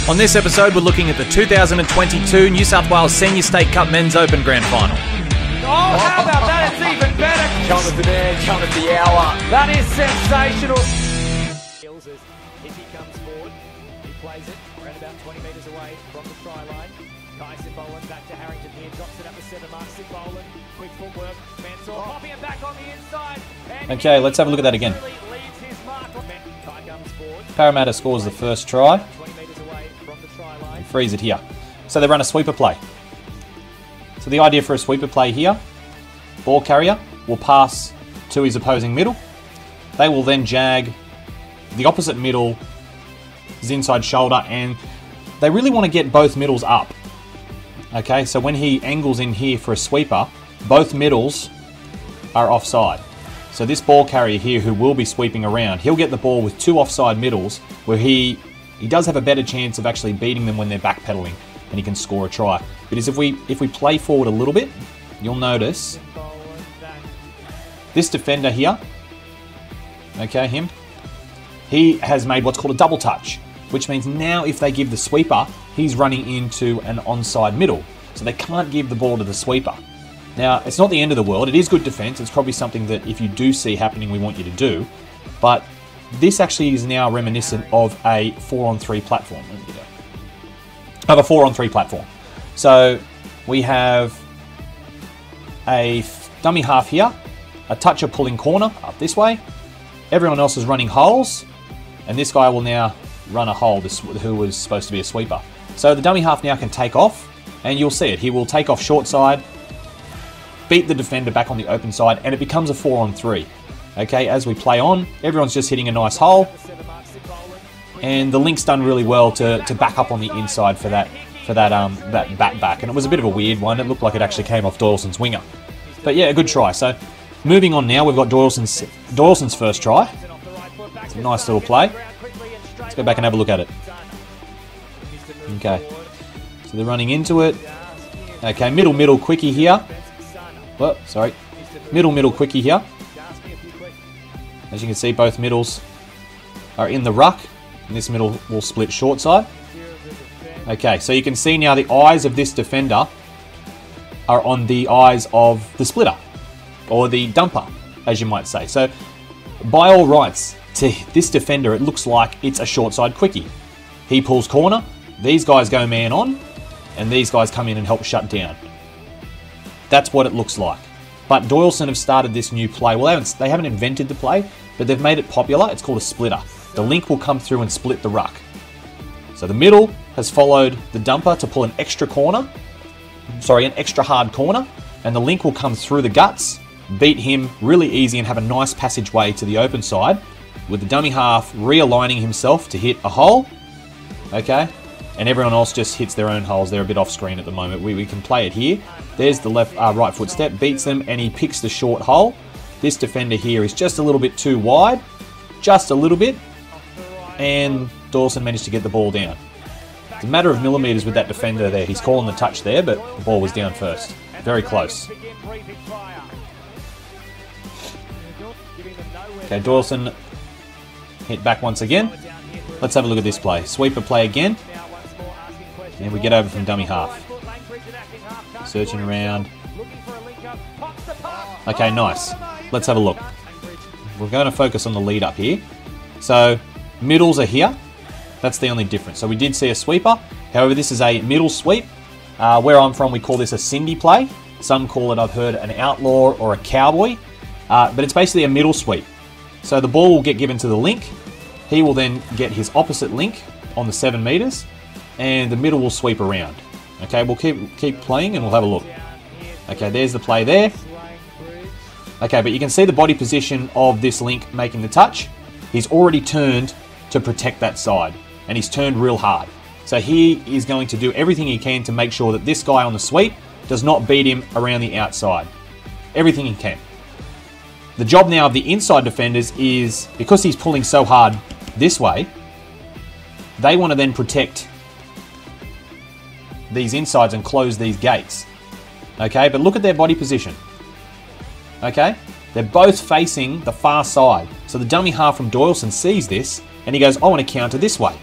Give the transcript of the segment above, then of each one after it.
On this episode, we're looking at the 2022 New South Wales Senior State Cup Men's Open Grand Final. Oh, how about that? It's even better. Count of the man, count of the hour. That is sensational. Eels as Hickey comes forward. He plays it around about 20 metres away from the try line. KAYO back to Harrington here. Drops it up the 7 mark. Boland, quick footwork. Mansour popping it back on the inside. Okay, let's have a look at that again. Parramatta scores the first try. And frees it here. So they run a sweeper play. So the idea for a sweeper play here, ball carrier will pass to his opposing middle. They will then jag the opposite middle, his inside shoulder, and they really want to get both middles up. Okay, so when he angles in here for a sweeper, both middles are offside. So this ball carrier here, who will be sweeping around, he'll get the ball with 2 offside middles, where he does have a better chance of actually beating them when they're backpedaling, and he can score a try. Because if we play forward a little bit, you'll notice this defender here, okay, him, he has made what's called a double touch, which means now if they give the sweeper, he's running into an onside middle. So they can't give the ball to the sweeper. Now, it's not the end of the world. It is good defense. It's probably something that if you do see happening, we want you to do. But this actually is now reminiscent of a 4-on-3 platform. Of a 4-on-3 platform. So we have a dummy half here, a toucher pulling corner up this way. Everyone else is running holes, and this guy will now run a hole, who was supposed to be a sweeper. So the dummy half now can take off, and you'll see it. He will take off short side, beat the defender back on the open side, and it becomes a 4-on-3. Okay, as we play on, everyone's just hitting a nice hole, and the link's done really well to back up on the inside for that back, and it was a bit of a weird one. It looked like it actually came off Doyalson's winger, but yeah, a good try. So moving on now, we've got Doyalson's first try. It's a nice little play. Let's go back and have a look at it. Okay, so they're running into it. Okay, middle quickie here. Well, sorry, middle quickie here. As you can see, both middles are in the ruck, and this middle will split short side. Okay, so you can see now the eyes of this defender are on the eyes of the splitter, or the dumper, as you might say. So, by all rights, to this defender, it looks like it's a short side quickie. He pulls corner, these guys go man on, and these guys come in and help shut down. That's what it looks like. But Doyalson have started this new play. Well, they haven't invented the play, but they've made it popular. It's called a splitter. The link will come through and split the ruck. So the middle has followed the dumper to pull an extra hard corner, and the link will come through the guts, beat him really easy, and have a nice passageway to the open side, with the dummy half realigning himself to hit a hole. Okay, and everyone else just hits their own holes. They're a bit off screen at the moment. We can play it here. There's the right foot step, beats them, and he picks the short hole. This defender here is just a little bit too wide, just a little bit, and Doyalson managed to get the ball down. It's a matter of millimetres with that defender there. He's calling the touch there, but the ball was down first. Very close. Okay, Doyalson hit back once again. Let's have a look at this play. Sweeper play again. And we get over from dummy half. Searching around. Okay, nice. Let's have a look. We're going to focus on the lead up here. So, middles are here. That's the only difference. So we did see a sweeper. However, this is a middle sweep. Where I'm from, we call this a Cindy play. Some call it, I've heard, an outlaw or a cowboy. But it's basically a middle sweep. So the ball will get given to the link. He will then get his opposite link on the 7 metres, and the middle will sweep around. Okay, we'll keep playing and we'll have a look. Okay, there's the play there. Okay, but you can see the body position of this link making the touch. He's already turned to protect that side, and he's turned real hard. So he is going to do everything he can to make sure that this guy on the sweep does not beat him around the outside. Everything he can. The job now of the inside defenders is, because he's pulling so hard this way, they want to then protect these insides and close these gates. Okay, but look at their body position. Okay, they're both facing the far side. So the dummy half from Doyalson sees this, and he goes, I want to counter this way.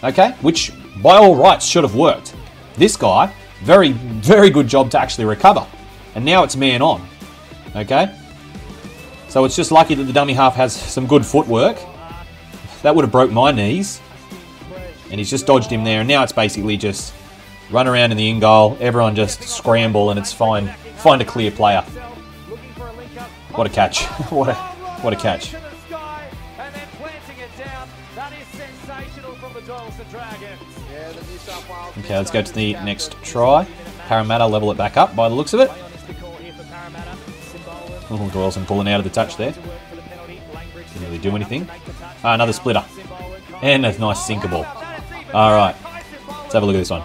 Okay, which by all rights should have worked. This guy, very, very good job to actually recover. And now it's man on. Okay? So it's just lucky that the dummy half has some good footwork. That would have broke my knees. And he's just dodged him there. And now it's basically just run around in the in goal. Everyone just scramble and it's fine. Find a clear player. What a catch. What a catch. Okay, let's go to the next try. Parramatta level it back up by the looks of it. Oh, Doyalson pulling out of the touch there. Didn't really do anything. Another splitter. And a nice sinker ball. Alright, let's have a look at this one.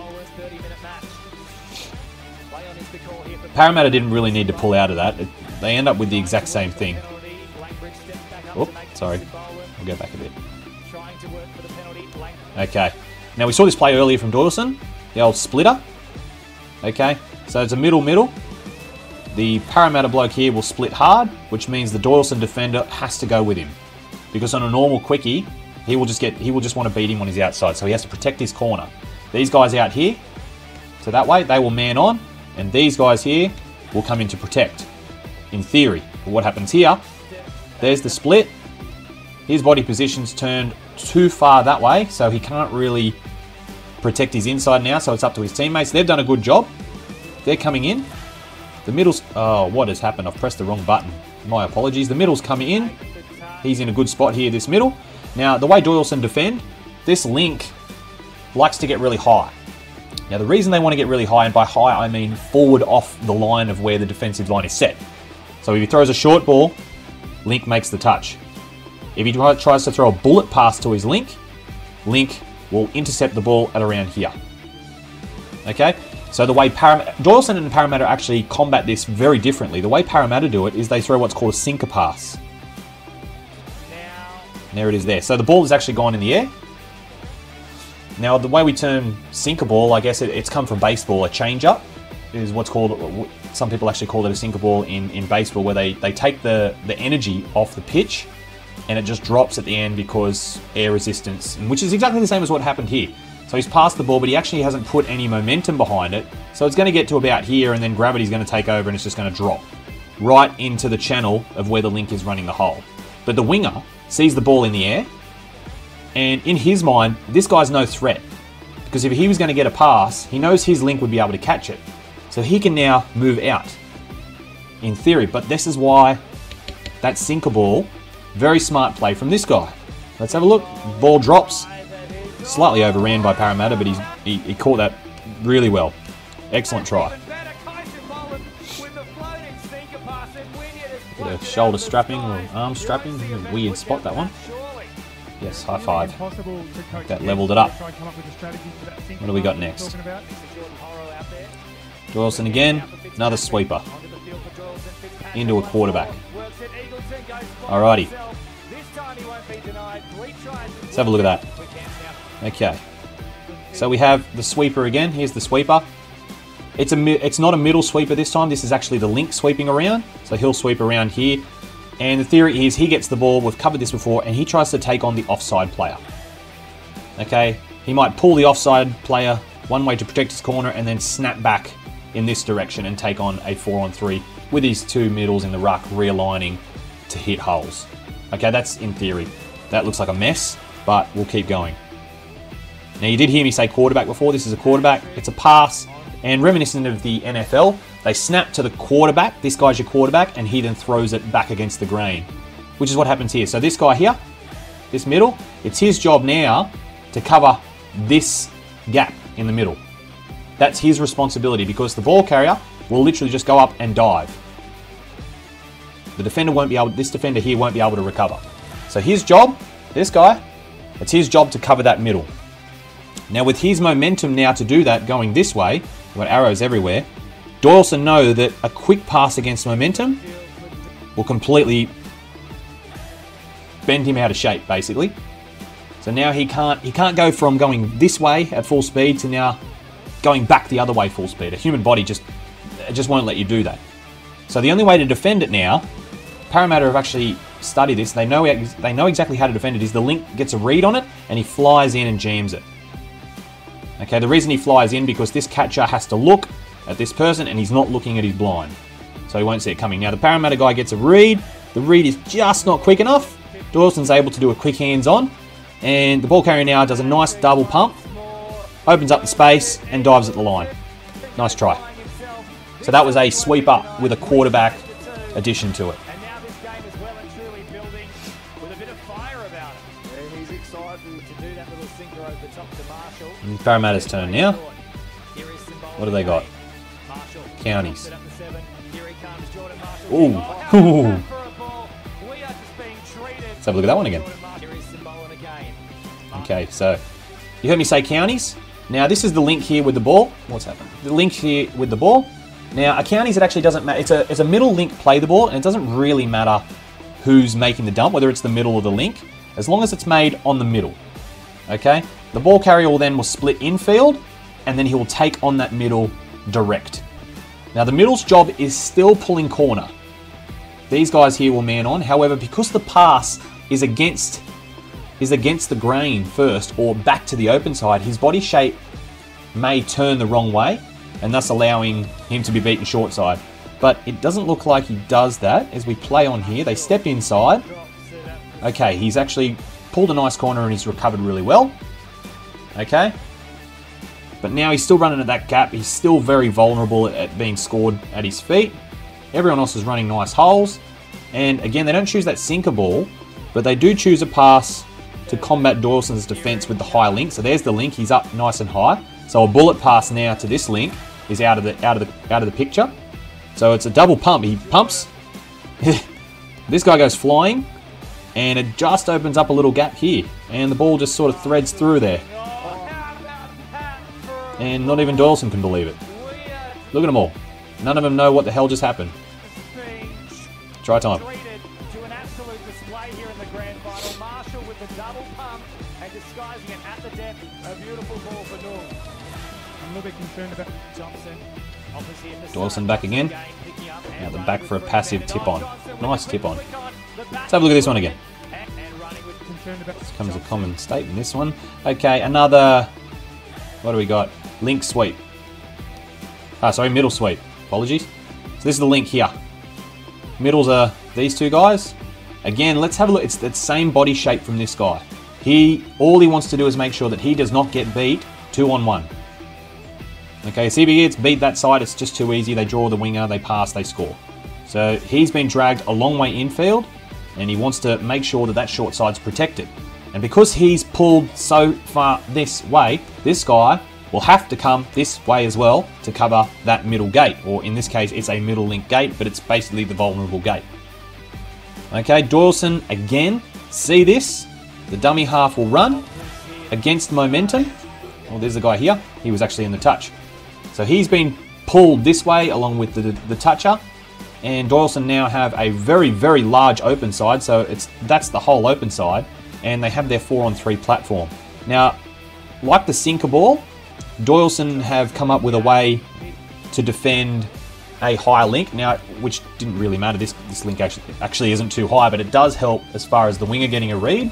Parramatta didn't really need to pull out of that. They end up with the exact same thing. Oh, sorry. I'll go back a bit. Okay. Now we saw this play earlier from Doyalson. The old splitter. Okay. So it's a middle. The Parramatta bloke here will split hard, which means the Doyalson defender has to go with him. Because on a normal quickie, he will just want to beat him on his outside. So he has to protect his corner. These guys out here, so that way they will man on. And these guys here will come in to protect, in theory. But what happens here, there's the split. His body position's turned too far that way, so he can't really protect his inside now, so it's up to his teammates. They've done a good job. They're coming in. The middle's... Oh, what has happened? I've pressed the wrong button. My apologies. The middle's coming in. He's in a good spot here, this middle. Now, the way Doyalson defend, this link likes to get really high. Now, the reason they want to get really high, and by high I mean forward off the line of where the defensive line is set. So if he throws a short ball, Link makes the touch. If he tries to throw a bullet pass to his Link will intercept the ball at around here. Okay? So the way Doyalson and Parramatta actually combat this very differently. The way Parramatta do it is they throw what's called a sinker pass. And there it is there. So the ball has actually gone in the air. Now, the way we term sinker ball, I guess it's come from baseball. A change-up is what's called, some people actually call it a sinker ball in baseball, where they take the energy off the pitch and it just drops at the end because air resistance, which is exactly the same as what happened here. So he's passed the ball, but he actually hasn't put any momentum behind it. So it's going to get to about here, and then gravity's going to take over and it's just going to drop right into the channel of where the Link is running the hole. But the winger sees the ball in the air, and in his mind, this guy's no threat. Because if he was going to get a pass, he knows his Link would be able to catch it. So he can now move out, in theory. But this is why that sinker ball, very smart play from this guy. Let's have a look. Ball drops. Slightly overran by Parramatta, but he caught that really well. Excellent try. Bit of shoulder strapping or arm strapping. Weird spot, that one. Yes, high five. That leveled it up. What do we got next? Doyalson again. Another sweeper. Into a quarterback. Alrighty. Let's have a look at that. Okay. So we have the sweeper again. Here's the sweeper. It's not a middle sweeper this time. This is actually the Link sweeping around. So he'll sweep around here. And the theory is he gets the ball. We've covered this before. And he tries to take on the offside player. Okay. He might pull the offside player one way to protect his corner and then snap back in this direction and take on a 4-on-3 with his two middles in the ruck realigning to hit holes. Okay, that's in theory. That looks like a mess, but we'll keep going. Now, you did hear me say quarterback before. This is a quarterback. It's a pass. And reminiscent of the NFL, they snap to the quarterback. This guy's your quarterback, and he then throws it back against the grain, which is what happens here. So this guy here, this middle, it's his job now to cover this gap in the middle. That's his responsibility, because the ball carrier will literally just go up and dive. The defender won't be able, this defender here won't be able to recover. So his job, this guy, it's his job to cover that middle. Now with his momentum now to do that going this way, we've got arrows everywhere, Doyalson know that a quick pass against momentum will completely bend him out of shape, basically. So now he can't go from going this way at full speed to now going back the other way full speed. A human body just won't let you do that. So the only way to defend it now, Parramatta have actually studied this. They know exactly how to defend it. Is the Link gets a read on it and he flies in and jams it. Okay, the reason he flies in because this catcher has to look at this person and he's not looking at his blind. So he won't see it coming. Now the Parramatta guy gets a read. The read is just not quick enough. Doyalson's able to do a quick hands-on. And the ball carrier now does a nice double pump. Opens up the space and dives at the line. Nice try. So that was a sweeper with a quarterback addition to it. And now this game is well and truly building with a bit of fire about it. And he's excited. To do that little sinker over the top to Marshall. And it's Parramatta's turn now. Here is Symbolic. What do they got? Marshall. Counties. Set up the 7. Here he comes, Jordan Marshall. Ooh. How about that for a ball? We are just being treated. Let's have a look at that one again. Here is Symbolic again. Okay, so you heard me say counties. Now this is the link here with the ball. What's happened? The link here with the ball. Now a counties, it actually doesn't matter. It's a middle link play the ball, and it doesn't really matter who's making the dump, whether it's the middle or the link, as long as it's made on the middle. Okay, the ball carrier will split infield, and then he will take on that middle direct. Now the middle's job is still pulling corner. These guys here will man on. However, because the pass is against the grain first or back to the open side, his body shape may turn the wrong way and thus allowing him to be beaten short side. But it doesn't look like he does that. As we play on here, they step inside. Okay, he's actually pulled a nice corner and he's recovered really well. Okay. But now he's still running at that gap. He's still very vulnerable at being scored at his feet. Everyone else is running nice holes. And again, they don't choose that sinker ball, but they do choose a pass to combat Doyalson's defense with the high link. So there's the link. He's up nice and high. So a bullet pass now to this link is out of the picture. So it's a double pump. He pumps. This guy goes flying, and it just opens up a little gap here, and the ball just sort of threads through there. And not even Doyalson can believe it. Look at them all. None of them know what the hell just happened. Try time. To an absolute display here in the grand final. Marshall with the double pump and disguising it at the depth. A beautiful ball for North. I'm a little bit concerned about Thompson. Doyalson back again. Now the back for a passive tip on. Nice tip on. Let's have a look at this one again. This comes a common statement, this one. Okay, another... What do we got? Link sweep. Sorry, middle sweep. Apologies. So this is the link here. Middles are these two guys. Again, let's have a look. It's the same body shape from this guy. All he wants to do is make sure that he does not get beat 2-on-1. Okay, see if he gets beat that side, it's just too easy. They draw the winger, they pass, they score. So he's been dragged a long way infield, and he wants to make sure that that short side's protected. And because he's pulled so far this way, this guy will have to come this way as well to cover that middle gate. Or in this case, it's a middle link gate, but it's basically the vulnerable gate. Okay, Doyalson again. See this? The dummy half will run against momentum. Well, there's the guy here. He was actually in the touch. So he's been pulled this way along with the toucher. And Doyalson now have a very, very large open side. So that's the whole open side. And they have their 4-on-3 platform. Now, like the sinker ball, Doyalson have come up with a way to defend a high link. Now, which didn't really matter. This link actually isn't too high, but it does help as far as the winger getting a read.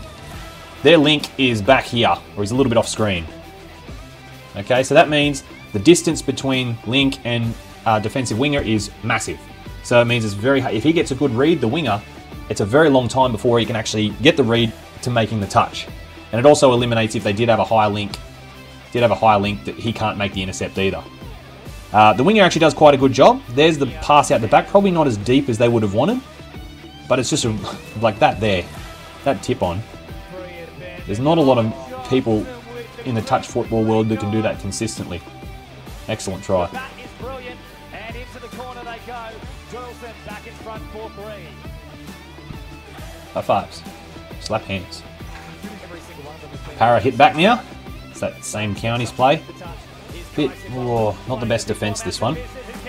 Their link is back here, or he's a little bit off screen. Okay, so that means the distance between link and defensive winger is massive. So it means it's very high. If he gets a good read, the winger, it's a very long time before he can actually get the read to making the touch. And it also eliminates if they did have a high link, that he can't make the intercept either. The winger actually does quite a good job. There's the pass out the back, probably not as deep as they would have wanted, but it's just like that there, that tip on. There's not a lot of people in the touch football world that can do that consistently. Excellent try. That is brilliant, and into the corner they go. Doyalson back in front 4-3. High fives. Slap hands. Para hit back now. It's that same counties play. Bit, not the best defense this one.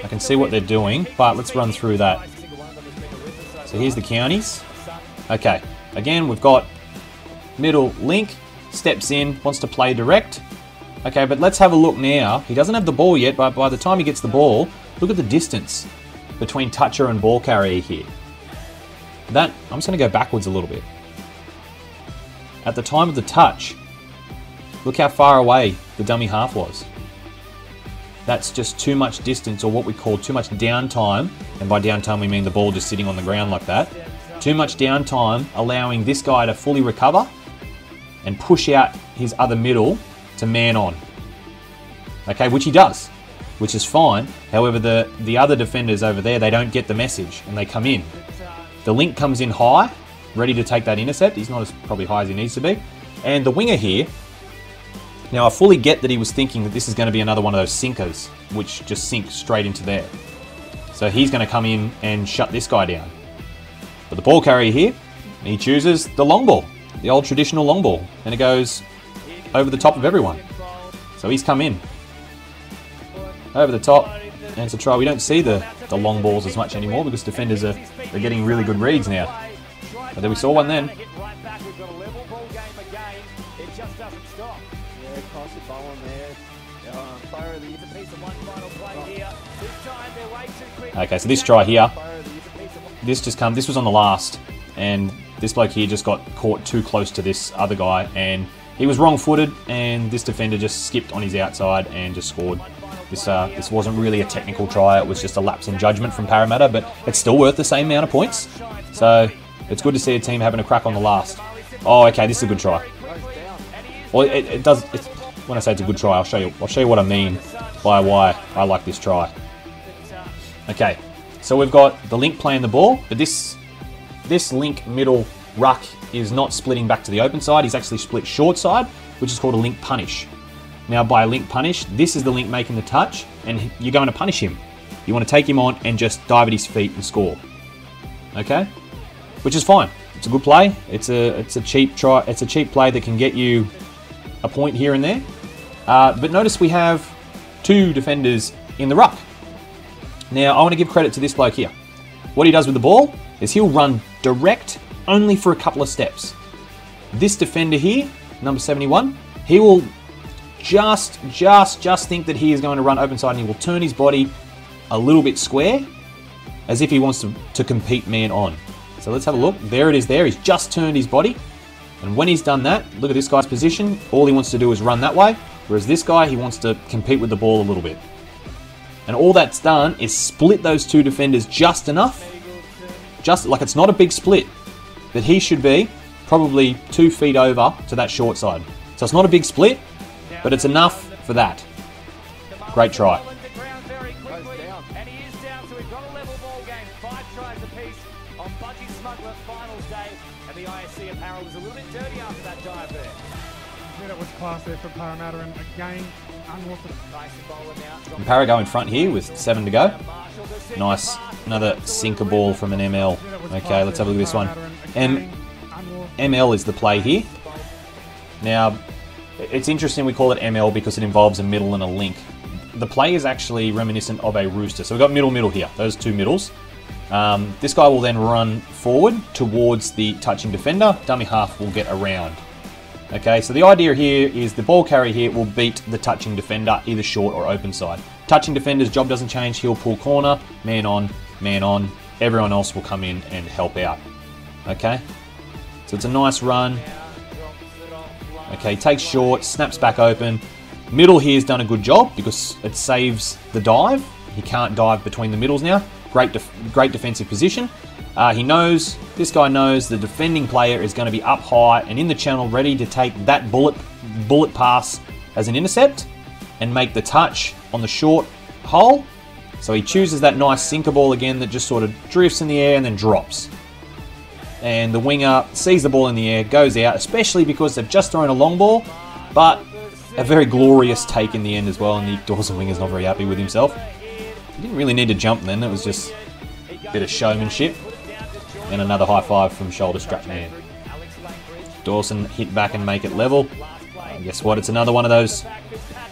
I can see what they're doing, but let's run through that. So here's the counties. Okay, again we've got middle link, steps in, wants to play direct. Okay, but let's have a look now. He doesn't have the ball yet, but by the time he gets the ball, look at the distance between toucher and ball carrier here. I'm just going to go backwards a little bit. At the time of the touch, look how far away the dummy half was. That's just too much distance, or what we call too much downtime. And by downtime, we mean the ball just sitting on the ground like that. Too much downtime, allowing this guy to fully recover and push out his other middle to man on. Okay, which he does, which is fine. However, the other defenders over there, they don't get the message and they come in. The link comes in high, ready to take that intercept. He's not as probably high as he needs to be. And the winger here, now I fully get that he was thinking that this is going to be another one of those sinkers, which just sink straight into there. So he's going to come in and shut this guy down. But the ball carrier here, he chooses the long ball, the old traditional long ball, and it goes over the top of everyone. So he's come in over the top, and it's a try. We don't see the long balls as much anymore because defenders are getting really good reads now. But there we saw one then. Okay, so this try here, this was on the last, and this bloke here just got caught too close to this other guy, and he was wrong-footed, and this defender just skipped on his outside and just scored. This wasn't really a technical try, it was just a lapse in judgment from Parramatta, but it's still worth the same amount of points. So it's good to see a team having a crack on the last. Oh, okay, this is a good try. Well, it does. When I say it's a good try, I'll show you what I mean by why I like this try. Okay, so we've got the link playing the ball, but this link middle ruck is not splitting back to the open side. He's actually split short side, which is called a link punish. Now, by a link punish, this is the link making the touch, and you're going to punish him. You want to take him on and just dive at his feet and score. Okay, which is fine. It's a good play. It's a cheap try. It's a cheap play that can get you a point here and there. But notice we have two defenders in the ruck. Now, I want to give credit to this bloke here. What he does with the ball is he'll run direct only for a couple of steps. This defender here, number 71, he will just think that he is going to run open side, and he will turn his body a little bit square as if he wants to compete man on. So let's have a look. There it is there. He's just turned his body. And when he's done that, look at this guy's position. All he wants to do is run that way. Whereas this guy, he wants to compete with the ball a little bit. And all that's done is split those two defenders just enough. Just like it's not a big split. That he should be probably 2 feet over to that short side. So it's not a big split, but it's enough for that. Great try. That was class there for Parramatta, and again, unorthodox. And Parra go in front here with 7 to go. Nice, another sinker ball from an ML. Okay, let's have a look at this one. ML is the play here. Now, it's interesting we call it ML because it involves a middle and a link. The play is actually reminiscent of a rooster. So we've got middle here, those two middles. This guy will then run forward towards the touching defender. Dummy half will get around. Okay, so the idea here is the ball carrier here will beat the touching defender, either short or open side. Touching defender's job doesn't change. He'll pull corner, man on, man on. Everyone else will come in and help out. Okay, so it's a nice run. Okay, takes short, snaps back open. Middle here's done a good job because it saves the dive. He can't dive between the middles now. Great defensive position. This guy knows the defending player is going to be up high and in the channel ready to take that bullet pass as an intercept and make the touch on the short hole. So he chooses that nice sinker ball again that just sort of drifts in the air and then drops. And the winger sees the ball in the air, goes out, especially because they've just thrown a long ball, but a very glorious take in the end as well, and the Doyalson winger's not very happy with himself. He didn't really need to jump then, it was just a bit of showmanship. And another high five from shoulder strap man. Doyalson hit back and make it level. Guess what? It's another one of those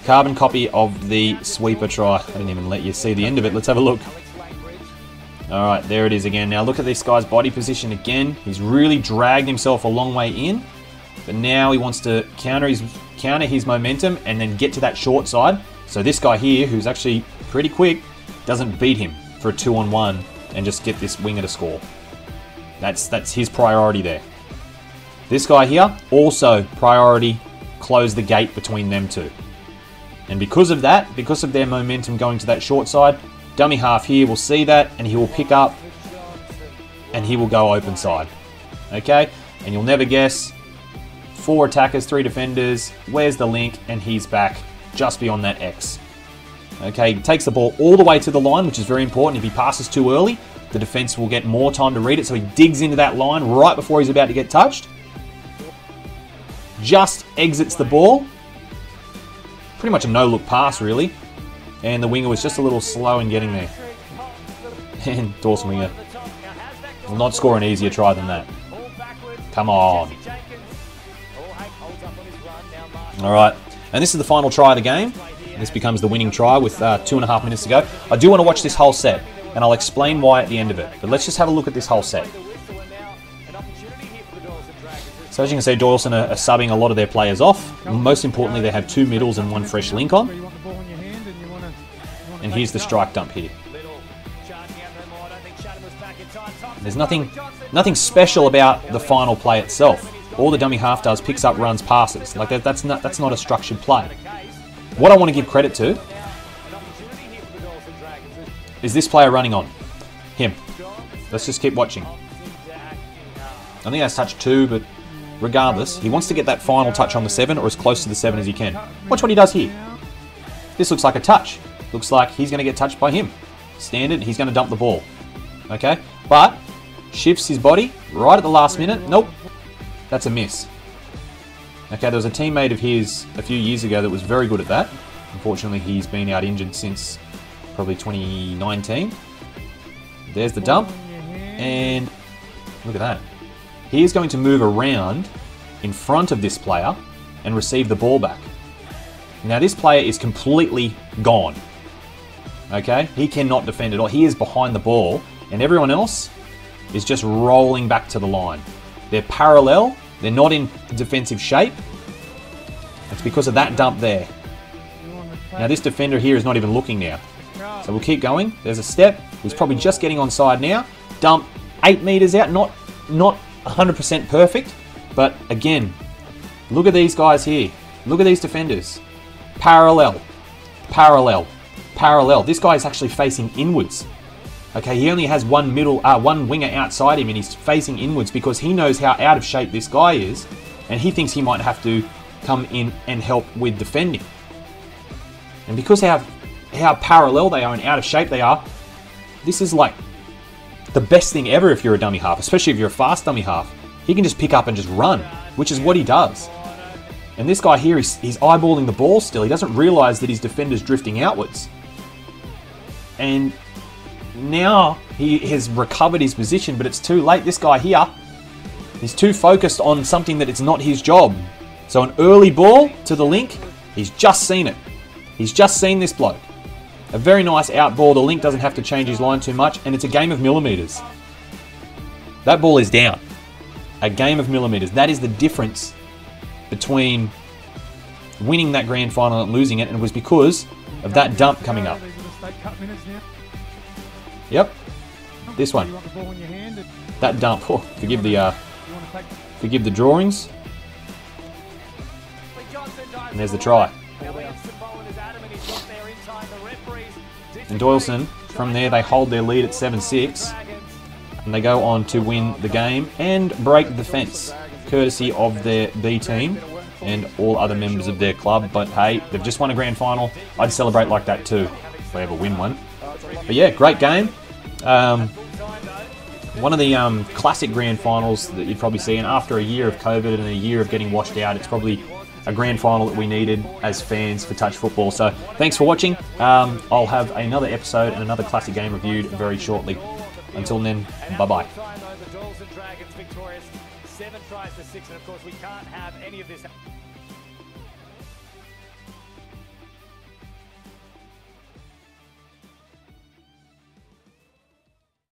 carbon copy of the sweeper try. I didn't even let you see the end of it. Let's have a look. Alright, there it is again. Now look at this guy's body position again. He's really dragged himself a long way in. But now he wants to counter his momentum and then get to that short side. So this guy here, who's actually pretty quick, doesn't beat him for a 2-on-1 and just get this winger to score. That's his priority there. This guy here, also priority, close the gate between them two. And because of that, because of their momentum going to that short side, dummy half here will see that and he will pick up and he will go open side. Okay? And you'll never guess. 4 attackers, 3 defenders. Where's the link? And he's back just beyond that X. Okay, he takes the ball all the way to the line, which is very important. If he passes too early, the defense will get more time to read it. So he digs into that line right before he's about to get touched. Just exits the ball. Pretty much a no-look pass, really. And the winger was just a little slow in getting there. And Doyalson winger will not score an easier try than that. Come on. All right. And this is the final try of the game. This becomes the winning try with 2.5 minutes to go. I do want to watch this whole set, and I'll explain why at the end of it. But let's just have a look at this whole set. So as you can see, Doyalson are subbing a lot of their players off. Most importantly, they have 2 middles and 1 fresh link on. And here's the strike dump here. There's nothing special about the final play itself. All the dummy half does, picks up, runs, passes. Like that's not a structured play. What I want to give credit to is this player running on. Him. Let's just keep watching. I think that's touch 2, but regardless, he wants to get that final touch on the 7 or as close to the 7 as he can. Watch what he does here. This looks like a touch. Looks like he's going to get touched by him. Standard, he's going to dump the ball. Okay? But shifts his body right at the last minute. Nope. That's a miss. Okay, there was a teammate of his a few years ago that was very good at that. Unfortunately, he's been out injured since probably 2019. There's the dump. And look at that. He is going to move around in front of this player and receive the ball back. Now, this player is completely gone. Okay? He cannot defend at all. He is behind the ball, and everyone else is just rolling back to the line. They're parallel. They're not in defensive shape. It's because of that dump there. Now this defender here is not even looking now. So we'll keep going. There's a step. He's probably just getting onside now. Dump 8 meters out. Not 100% perfect. But again, look at these guys here. Look at these defenders. Parallel. Parallel. Parallel. This guy is actually facing inwards. Okay, he only has one winger outside him and he's facing inwards because he knows how out of shape this guy is and he thinks he might have to come in and help with defending. And because how parallel they are and out of shape they are, this is like the best thing ever if you're a dummy half, especially if you're a fast dummy half. He can just pick up and just run, which is what he does. And this guy here, he's eyeballing the ball still. He doesn't realise that his defender's drifting outwards. And now he has recovered his position, but it's too late. This guy here, he's too focused on something that it's not his job. So an early ball to the link, he's just seen it. He's just seen this bloke. A very nice out ball. The link doesn't have to change his line too much, and it's a game of millimetres. That ball is down. A game of millimetres. That is the difference between winning that grand final and losing it, and it was because of that dump coming up. Yep, this one. That dump. Oh, forgive the drawings. And there's the try. And Doyalson, from there, they hold their lead at 7-6, and they go on to win the game and break the fence, courtesy of their B team and all other members of their club. But hey, they've just won a grand final. I'd celebrate like that too, if they ever win one. But yeah, great game. One of the classic grand finals that you'd probably see, and after a year of COVID and a year of getting washed out, it's probably a grand final that we needed as fans for touch football. So thanks for watching. I'll have another episode and another classic game reviewed very shortly. Until then, bye-bye. The Doyalson Dragons victorious 7 tries to 6, and of course we can't have any of this.